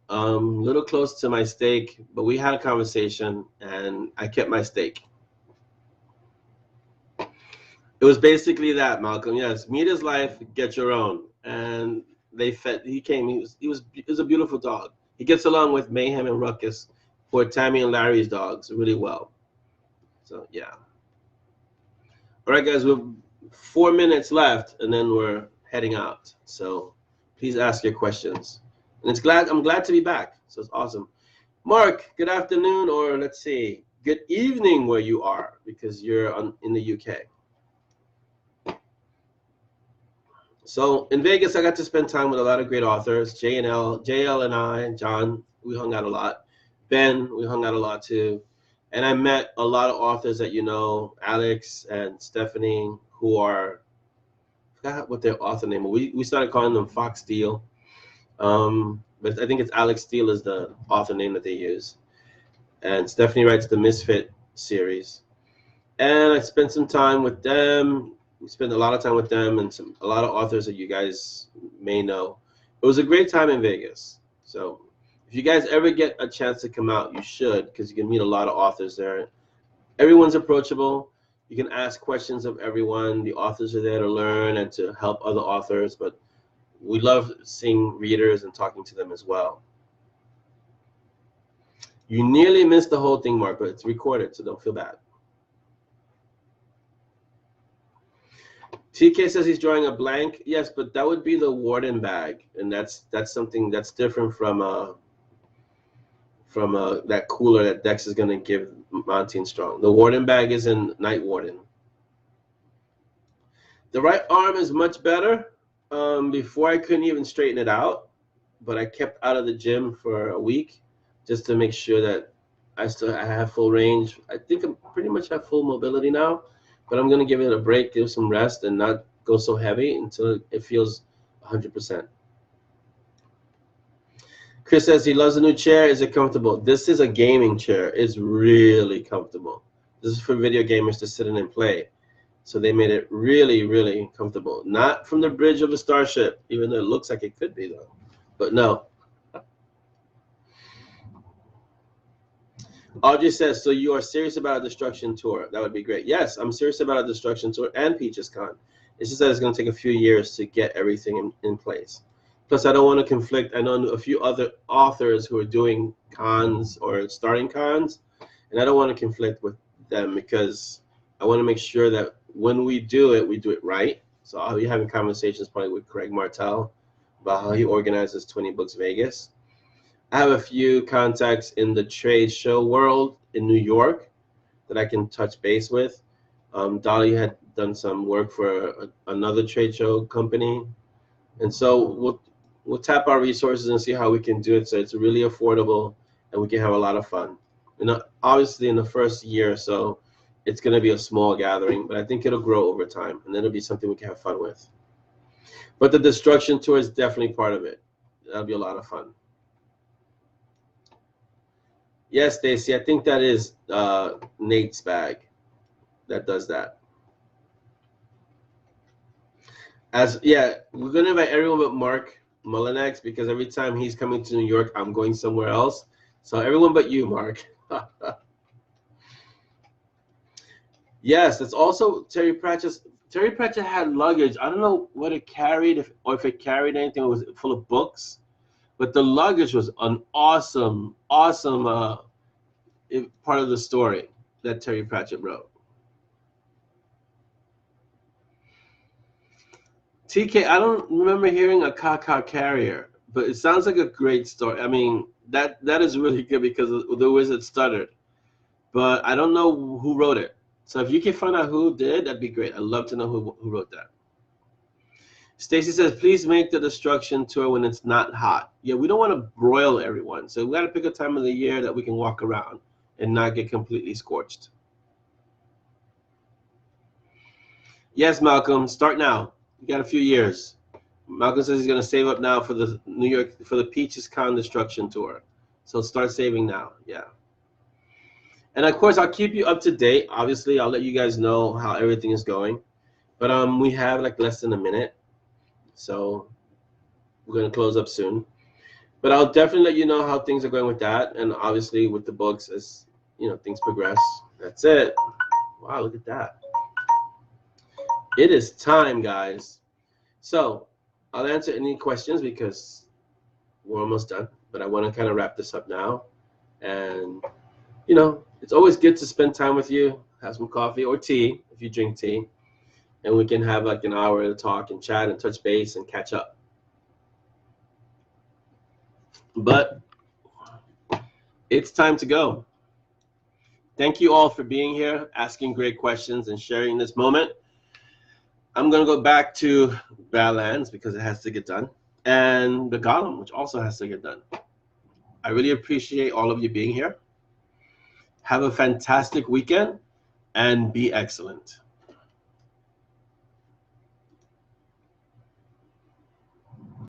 little close to my steak, but we had a conversation and I kept my steak. It was basically that, Malcolm. Yes, meat is life, get your own. And they fed, he was a beautiful dog. He gets along with Mayhem and Ruckus, who are Tammy and Larry's dogs, really well. So, yeah. All right, guys, we're 4 minutes left, and then we're heading out. So please ask your questions. And I'm glad to be back. So it's awesome. Mark, good afternoon, or let's see, good evening where you are, because you're in the UK. So in Vegas, I got to spend time with a lot of great authors. JL and I, and John, we hung out a lot. Ben, we hung out a lot too. And I met a lot of authors that you know, Alex and Stephanie, who are, I forgot what their author name was. We started calling them Fox Steele. But I think it's Alex Steele is the author name that they use. And Stephanie writes the Misfit series. And I spent some time with them. We spent a lot of time with them and a lot of authors that you guys may know. It was a great time in Vegas. So if you guys ever get a chance to come out, you should, because you can meet a lot of authors there. Everyone's approachable. You can ask questions of everyone. The authors are there to learn and to help other authors, but we love seeing readers and talking to them as well. You nearly missed the whole thing, Mark, but it's recorded, so don't feel bad. TK says he's drawing a blank. Yes, but that would be the Warden bag, and that's something that's different from that cooler that Dex is going to give Monty and Strong. The Warden bag is in Night Warden. The right arm is much better. Before I couldn't even straighten it out, but I kept out of the gym for a week just to make sure that I have full range. I think I pretty much have full mobility now, but I'm going to give it a break, give some rest, and not go so heavy until it feels 100%. Chris says he loves the new chair. Is it comfortable? This is a gaming chair. It's really comfortable. This is for video gamers to sit in and play. So they made it really, really comfortable. Not from the bridge of a starship, even though it looks like it could be, though. But no. Audrey says, so you are serious about a destruction tour? That would be great. Yes, I'm serious about a destruction tour and Peaches Con. It's just that it's going to take a few years to get everything in place. Plus, I don't want to conflict. I know a few other authors who are doing cons or starting cons, and I don't want to conflict with them because I want to make sure that when we do it right. So I'll be having conversations probably with Craig Martell about how he organizes 20 Books Vegas. I have a few contacts in the trade show world in New York that I can touch base with. Dolly had done some work for another trade show company. And so we'll tap our resources and see how we can do it so it's really affordable and we can have a lot of fun. And obviously in the first year or so, it's going to be a small gathering, but I think it'll grow over time, and then it'll be something we can have fun with. But the destruction tour is definitely part of it. That'll be a lot of fun. Yes, Stacy, I think that is Nate's bag that does that. Yeah, we're going to invite everyone but Mark Mullinex because every time he's coming to New York, I'm going somewhere else. So everyone but you, Mark. Yes, it's also Terry Pratchett's. Terry Pratchett had luggage. I don't know what it carried, or if it carried anything. It was full of books, but the luggage was an awesome part of the story that Terry Pratchett wrote. TK, I don't remember hearing a Kaka carrier, but it sounds like a great story. I mean, that is really good because the wizard stuttered, but I don't know who wrote it. So if you can find out who did, that'd be great. I'd love to know who wrote that. Stacy says, please make the destruction tour when it's not hot. Yeah, we don't want to broil everyone. So we got to pick a time of the year that we can walk around and not get completely scorched. Yes, Malcolm, start now. You got a few years. Malcolm says he's going to save up now for the for the Peaches Con destruction tour. So start saving now. Yeah. And of course, I'll keep you up to date. Obviously, I'll let you guys know how everything is going. But we have like less than a minute. So we're going to close up soon. But I'll definitely let you know how things are going with that. And obviously with the books as things progress. That's it. Wow, look at that. It is time, guys. So I'll answer any questions because we're almost done. But I want to kind of wrap this up now. And it's always good to spend time with you, have some coffee or tea if you drink tea, and we can have like an hour to talk and chat and touch base and catch up. But it's time to go. Thank you all for being here, asking great questions and sharing this moment. I'm going to go back to Badlands because it has to get done, and the Golem, which also has to get done. I really appreciate all of you being here. Have a fantastic weekend and be excellent.